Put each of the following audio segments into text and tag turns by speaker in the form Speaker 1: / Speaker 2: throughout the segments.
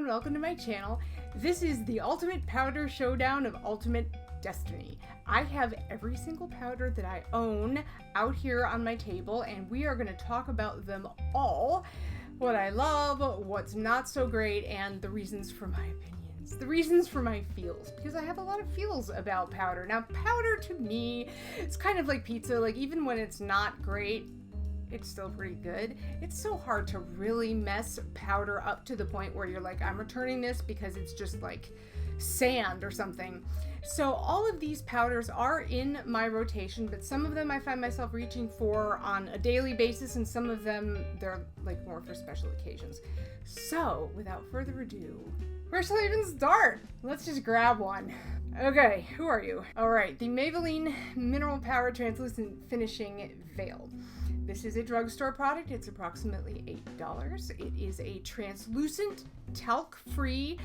Speaker 1: everyone, welcome to my channel. This is the ultimate powder showdown of ultimate destiny. I have every single powder that I own out here on my table, and we are going to talk about them all. What I love, what's not so great, and the reasons for my opinions. The reasons for my feels, because I have a lot of feels about powder. Now, powder to me, it's kind of like pizza. Like, even when it's not great, it's still pretty good. It's so hard to really mess powder up to the point where you're like, I'm returning this because it's just like sand or something. So all of these powders are in my rotation, but some of them I find myself reaching for on a daily basis, and some of them they're like more for special occasions. So without further ado, where shall I even start? Let's just grab one. Okay, who are you? All right, the Maybelline Mineral Power Translucent Finishing Veil. This is a drugstore product. It's approximately $8. It is a translucent, talc-free,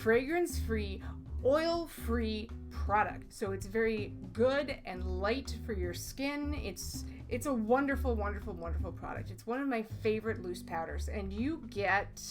Speaker 1: fragrance-free, oil-free product. So it's very good and light for your skin. It's a wonderful, wonderful, wonderful product. It's one of my favorite loose powders, and you get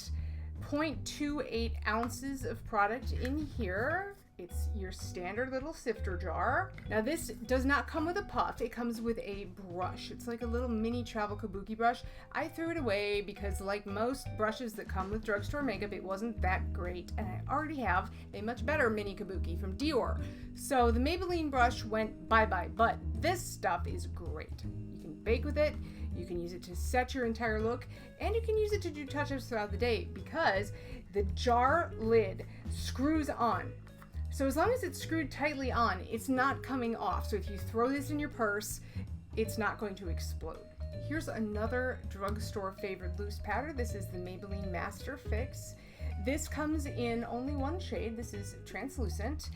Speaker 1: 0.28 ounces of product in here. It's your standard little sifter jar. Now this does not come with a puff, it comes with a brush. It's like a little mini travel kabuki brush. I threw it away because, like most brushes that come with drugstore makeup, it wasn't that great, and I already have a much better mini kabuki from Dior. So the Maybelline brush went bye-bye, but this stuff is great. You can bake with it, you can use it to set your entire look, and you can use it to do touch-ups throughout the day because the jar lid screws on. So as long as it's screwed tightly on, it's not coming off. So if you throw this in your purse, it's not going to explode. Here's another drugstore favorite loose powder. This is the Maybelline Master Fix. This comes in only one shade. This is translucent.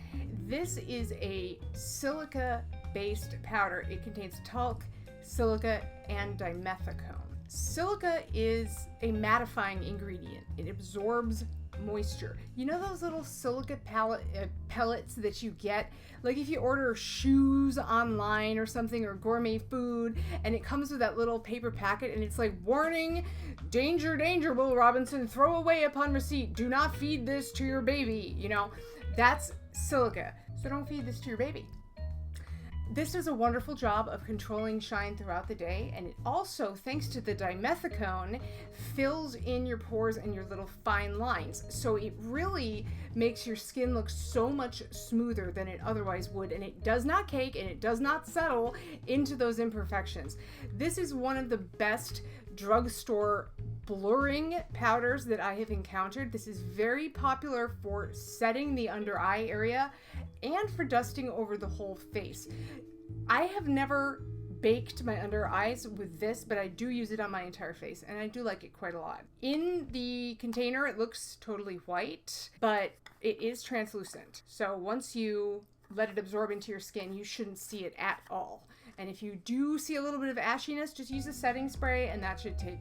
Speaker 1: This is a silica-based powder. It contains talc, silica, and dimethicone. Silica is a mattifying ingredient. It absorbs moisture. You know those little silica pellets that you get, like if you order shoes online or something, or gourmet food, and it comes with that little paper packet and it's like, warning, danger, danger, Will Robinson, throw away upon receipt, do not feed this to your baby. You know, that's silica. So don't feed this to your baby. This does a wonderful job of controlling shine throughout the day, and it also, thanks to the dimethicone, fills in your pores and your little fine lines. So it really makes your skin look so much smoother than it otherwise would, and it does not cake and it does not settle into those imperfections. This is one of the best drugstore blurring powders that I have encountered. This is very popular for setting the under eye area and for dusting over the whole face. I have never baked my under eyes with this, but I do use it on my entire face, and I do like it quite a lot. In the container, it looks totally white, but it is translucent. So once you let it absorb into your skin, you shouldn't see it at all. And if you do see a little bit of ashiness, just use a setting spray, and that should take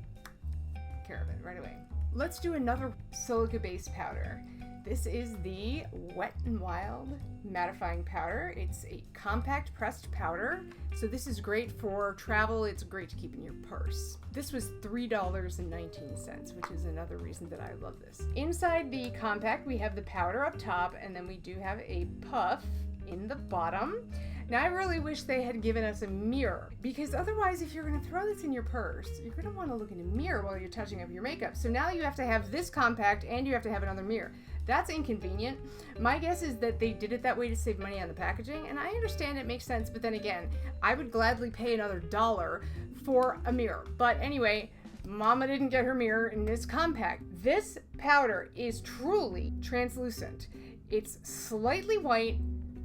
Speaker 1: care of it right away. Let's do another silica-based powder. This is the Wet n Wild mattifying powder. It's a compact pressed powder, so this is great for travel. It's great to keep in your purse. This was $3.19, which is another reason that I love this. Inside the compact, we have the powder up top, and then we do have a puff in the bottom. Now, I really wish they had given us a mirror, because otherwise, if you're going to throw this in your purse, you're going to want to look in a mirror while you're touching up your makeup. So now you have to have this compact and you have to have another mirror. That's inconvenient. My guess is that they did it that way to save money on the packaging, and I understand it makes sense, but then again, I would gladly pay another $1 for a mirror. But anyway, Mama didn't get her mirror in this compact. This powder is truly translucent. It's slightly white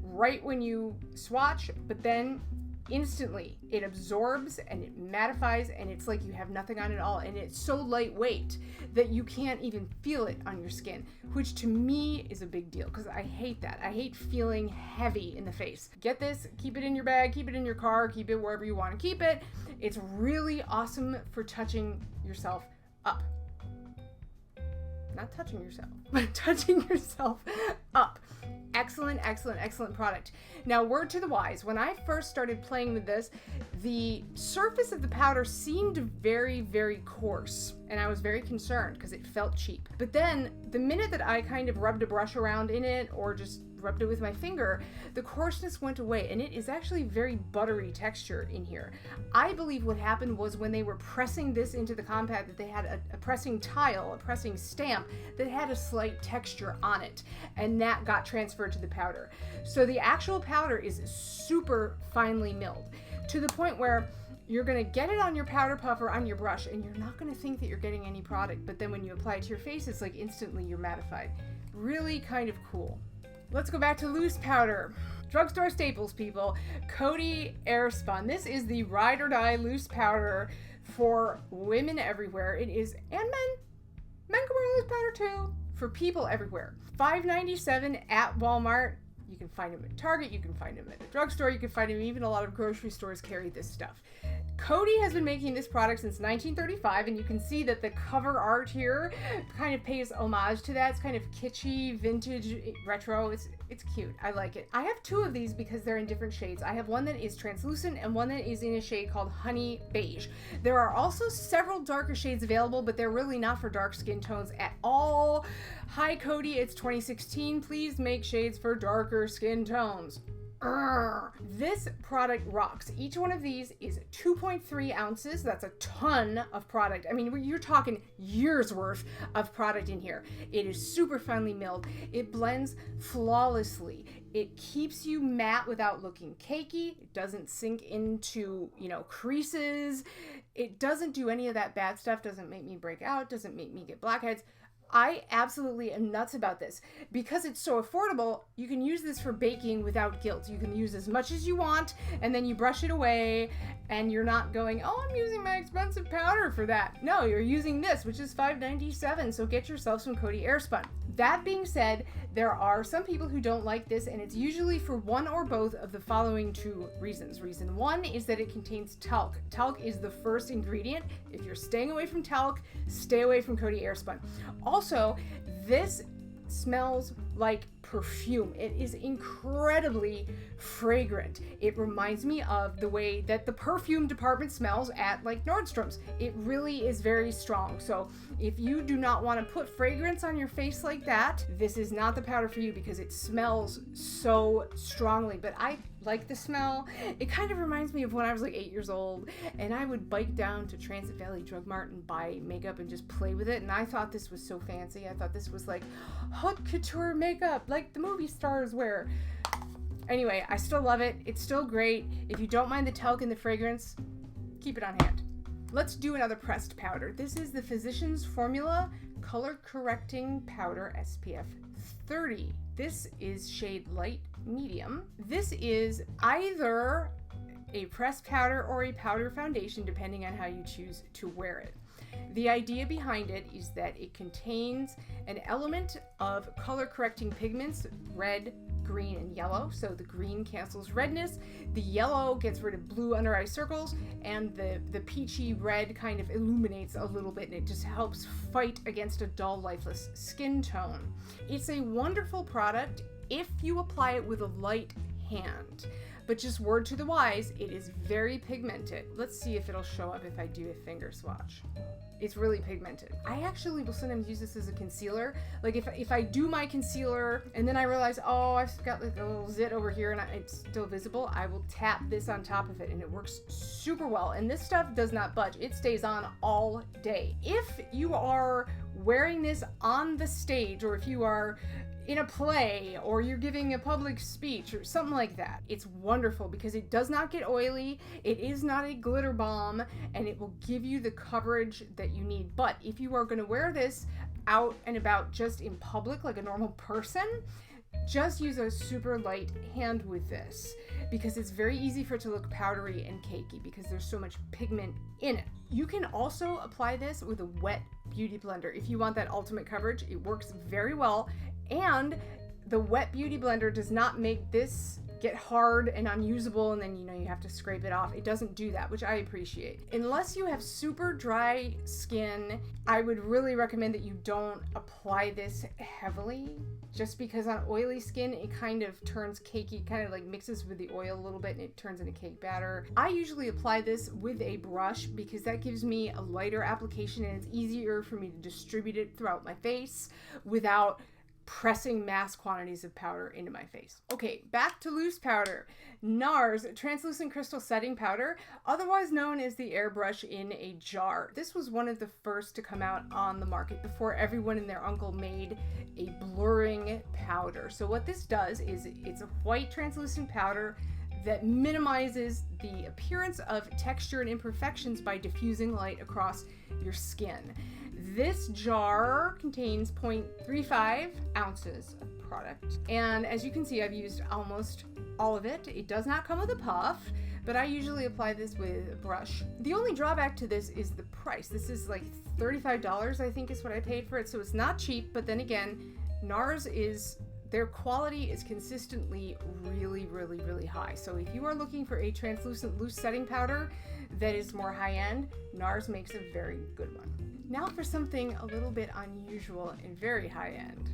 Speaker 1: right when you swatch, but then instantly it absorbs and it mattifies, and it's like you have nothing on at all, and it's so lightweight that you can't even feel it on your skin, which to me is a big deal because I hate that. I hate feeling heavy in the face. Get this, keep it in your bag, keep it in your car, keep it wherever you want to keep it. It's really awesome for touching yourself up. Not touching yourself, but touching yourself up. Excellent, excellent, excellent product. Now, word to the wise, when I first started playing with this, the surface of the powder seemed very, very coarse. and I was very concerned because it felt cheap. But then the minute that I kind of rubbed a brush around in it or just rubbed it with my finger, the coarseness went away, and it is actually very buttery texture in here. I believe what happened was when they were pressing this into the compact that they had a pressing tile, a pressing stamp that had a slight texture on it, and that got transferred to the powder. So the actual powder is super finely milled to the point where you're going to get it on your powder puff or on your brush, and you're not going to think that you're getting any product, but then when you apply it to your face, it's like instantly you're mattified. Really kind of cool. Let's go back to loose powder. Drugstore staples, people. Coty Airspun. This is the ride or die loose powder for women everywhere. It is, and men. Men can wear loose powder too. For people everywhere. $5.97 at Walmart. You can find them at Target. You can find them at the drugstore. You can find them, even a lot of grocery stores carry this stuff. Coty has been making this product since 1935, and you can see that the cover art here kind of pays homage to that. It's kind of kitschy, vintage, retro. It's cute. I like it. I have two of these because they're in different shades. I have one that is translucent and one that is in a shade called Honey Beige. There are also several darker shades available, but they're really not for dark skin tones at all. Hi Coty, it's 2016. Please make shades for darker skin tones. This product rocks. Each one of these is 2.3 ounces. That's a ton of product. I mean, you're talking years worth of product in here. It is super finely milled. It blends flawlessly. It keeps you matte without looking cakey. It doesn't sink into, creases. It doesn't do any of that bad stuff. Doesn't make me break out. Doesn't make me get blackheads. I absolutely am nuts about this. Because it's so affordable, you can use this for baking without guilt. You can use as much as you want, and then you brush it away, and you're not going, oh, I'm using my expensive powder for that. No, you're using this, which is $5.97, so get yourself some Coty Airspun. That being said, there are some people who don't like this, and it's usually for one or both of the following two reasons. Reason one is that it contains talc. Talc is the first ingredient. If you're staying away from talc, stay away from Coty Airspun. Also, this smells like perfume. It is incredibly fragrant. It reminds me of the way that the perfume department smells at like Nordstrom's. It really is very strong. So if you do not want to put fragrance on your face like that, this is not the powder for you because it smells so strongly. But I like the smell. It kind of reminds me of when I was like 8 years old and I would bike down to Transit Valley Drug Mart and buy makeup and just play with it. And I thought this was so fancy. I thought this was like haute couture makeup, like the movie stars wear. Anyway, I still love it. It's still great. If you don't mind the talc and the fragrance, keep it on hand. Let's do another pressed powder. This is the Physicians Formula Color Correcting Powder SPF 30. This is shade light medium. This is either a pressed powder or a powder foundation, depending on how you choose to wear it. The idea behind it is that it contains an element of color correcting pigments, red, green, and yellow. So the green cancels redness, the yellow gets rid of blue under eye circles, and the peachy red kind of illuminates a little bit, and it just helps fight against a dull, lifeless skin tone. It's a wonderful product if you apply it with a light hand. But just word to the wise, it is very pigmented. Let's see if it'll show up if I do a finger swatch. It's really pigmented. I actually will sometimes use this as a concealer. Like if I do my concealer and then I realize, oh, I've got like a little zit over here and it's still visible, I will tap this on top of it and it works super well. And this stuff does not budge. It stays on all day. If you are wearing this on the stage, or if you are in a play, or you're giving a public speech or something like that, it's wonderful because it does not get oily, it is not a glitter bomb, and it will give you the coverage that you need. But if you are going to wear this out and about just in public like a normal person, just use a super light hand with this because it's very easy for it to look powdery and cakey because there's so much pigment in it. You can also apply this with a wet beauty blender if you want that ultimate coverage. It works very well. And the wet beauty blender does not make this get hard and unusable and then you have to scrape it off. It doesn't do that, which I appreciate. Unless you have super dry skin, I would really recommend that you don't apply this heavily, just because on oily skin it kind of turns cakey, kind of like mixes with the oil a little bit and it turns into cake batter. I usually apply this with a brush because that gives me a lighter application and it's easier for me to distribute it throughout my face without pressing mass quantities of powder into my face. Okay, back to loose powder. NARS, translucent crystal setting powder, otherwise known as the airbrush in a jar. This was one of the first to come out on the market before everyone and their uncle made a blurring powder. So what this does is it's a white translucent powder that minimizes the appearance of texture and imperfections by diffusing light across your skin. This jar contains 0.35 ounces of product, and as you can see, I've used almost all of it. It does not come with a puff, but I usually apply this with a brush. The only drawback to this is the price. This is like $35, I think is what I paid for it, so it's not cheap, but then again, their quality is consistently really, really, really high. So if you are looking for a translucent loose setting powder that is more high-end, NARS makes a very good one. Now for something a little bit unusual and very high-end.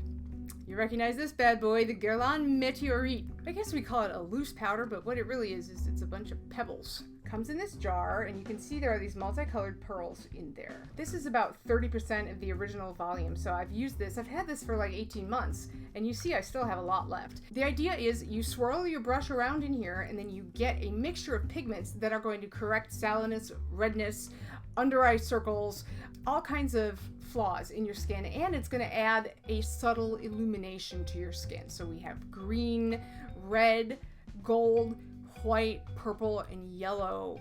Speaker 1: You recognize this bad boy, the Guerlain Meteorite. I guess we call it a loose powder, but what it really is it's a bunch of pebbles. Comes in this jar, and you can see there are these multicolored pearls in there. This is about 30% of the original volume, so I've used this. I've had this for like 18 months, and you see I still have a lot left. The idea is you swirl your brush around in here, and then you get a mixture of pigments that are going to correct sallowness, redness, under eye circles, all kinds of flaws in your skin, and it's going to add a subtle illumination to your skin. So we have green, red, gold, white, purple, and yellow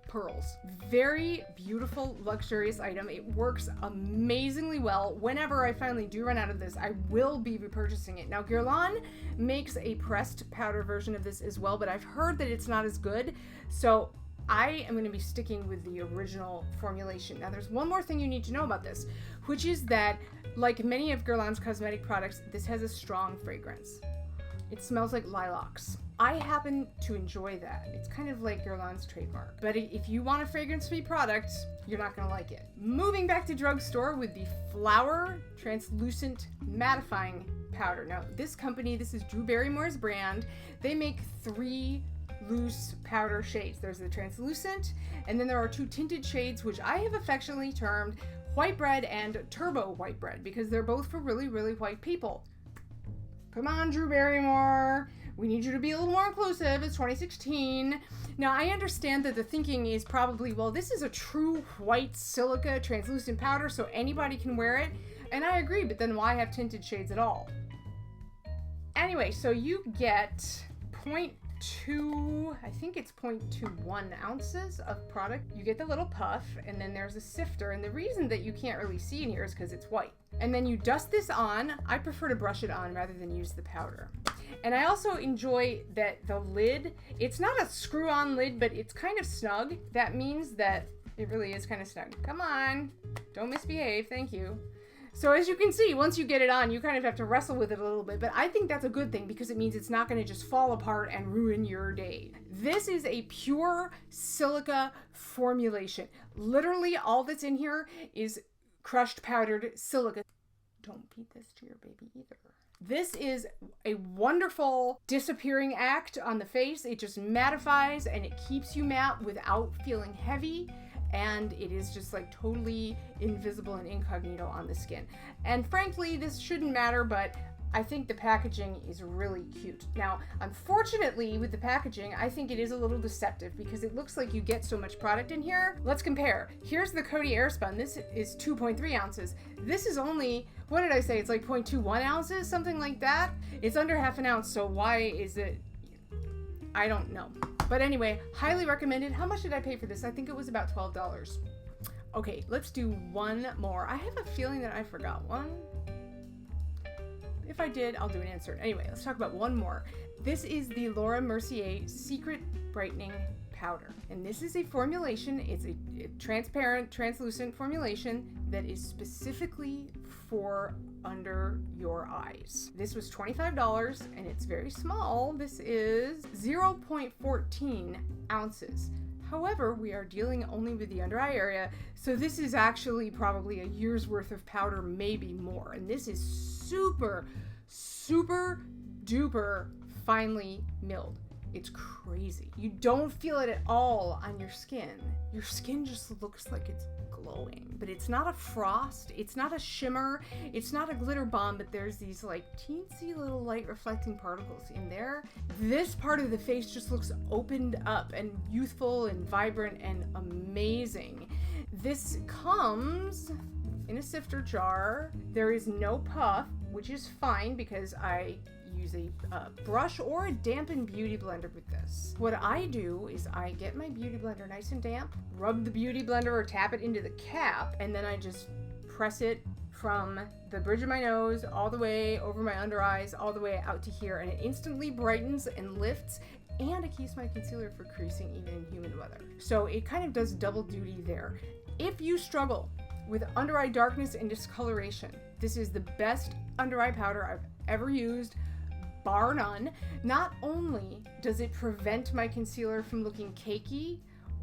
Speaker 1: pearls. Very beautiful, luxurious item. It works amazingly well. Whenever I finally do run out of this, I will be repurchasing it. Now, Guerlain makes a pressed powder version of this as well, but I've heard that it's not as good, so I am going to be sticking with the original formulation. Now, there's one more thing you need to know about this, which is that, like many of Guerlain's cosmetic products, this has a strong fragrance. It smells like lilacs. I happen to enjoy that. It's kind of like Guerlain's trademark. But if you want a fragrance-free product, you're not going to like it. Moving back to drugstore with the Flower Translucent Mattifying Powder. Now, this company, this is Drew Barrymore's brand. They make 3 loose powder shades. There's the translucent, and then there are 2 tinted shades, which I have affectionately termed white bread and turbo white bread, because they're both for really, really white people. Come on, Drew Barrymore. We need you to be a little more inclusive. It's 2016. Now, I understand that the thinking is probably, well, this is a true white silica translucent powder, so anybody can wear it. And I agree, but then why have tinted shades at all? Anyway, so you get 0.2, I think it's 0.21 ounces of product. You get the little puff, and then there's a sifter. And the reason that you can't really see in here is because it's white. And then you dust this on. I prefer to brush it on rather than use the powder. And I also enjoy that the lid, it's not a screw-on lid, but it's kind of snug. That means that it really is kind of snug. Come on, don't misbehave, thank you. So as you can see, once you get it on, you kind of have to wrestle with it a little bit, but I think that's a good thing because it means it's not going to just fall apart and ruin your day. This is a pure silica formulation. Literally all that's in here is crushed powdered silica. Don't beat this to your baby either. This is a wonderful disappearing act on the face. It just mattifies and it keeps you matte without feeling heavy. And it is just like totally invisible and incognito on the skin. And frankly, this shouldn't matter, but I think the packaging is really cute. Now, unfortunately, with the packaging, I think it is a little deceptive because it looks like you get so much product in here. Let's compare. Here's the Coty Airspun. This is 2.3 ounces. This is only, what did I say? It's like 0.21 ounces, something like that. It's under half an ounce, so why is it? I don't know. But anyway, highly recommended. How much did I pay for this? I think it was about $12. Okay, let's do one more. I have a feeling that I forgot one. If I did, I'll do an insert. Anyway, let's talk about one more. This is the Laura Mercier Secret Brightening powder. And this is a formulation, it's a transparent, translucent formulation that is specifically for under your eyes. This was $25 and it's very small. This is 0.14 ounces. However, we are dealing only with the under eye area, so this is actually probably a year's worth of powder, maybe more. And this is super, super duper finely milled. It's crazy. You don't feel it at all on your skin. Your skin just looks like it's glowing, but it's not a frost, it's not a shimmer, it's not a glitter bomb, but there's these like teensy little light reflecting particles in there. This part of the face just looks opened up and youthful and vibrant and amazing. This comes in a sifter jar. There is no puff, which is fine because I use a brush or a dampened beauty blender with this. What I do is I get my beauty blender nice and damp, rub the beauty blender or tap it into the cap, and then I just press it from the bridge of my nose all the way over my under eyes, all the way out to here, and it instantly brightens and lifts, and it keeps my concealer for creasing even in humid weather. So it kind of does double duty there. If you struggle with under eye darkness and discoloration, this is the best under eye powder I've ever used, bar none. Not only does it prevent my concealer from looking cakey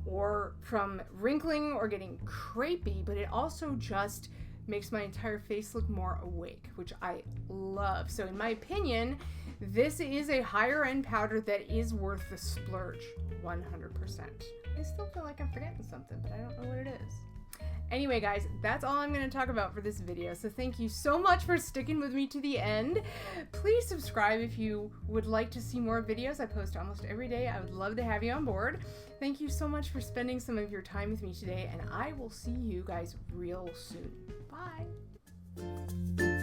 Speaker 1: or from wrinkling or getting crepey, but it also just makes my entire face look more awake, which I love. So in my opinion, this is a higher end powder that is worth the splurge, 100%. I still feel like I'm forgetting something, but I don't know what it is. Anyway, guys, that's all I'm going to talk about for this video. So thank you so much for sticking with me to the end. Please subscribe if you would like to see more videos. I post almost every day. I would love to have you on board. Thank you so much for spending some of your time with me today, and I will see you guys real soon. Bye.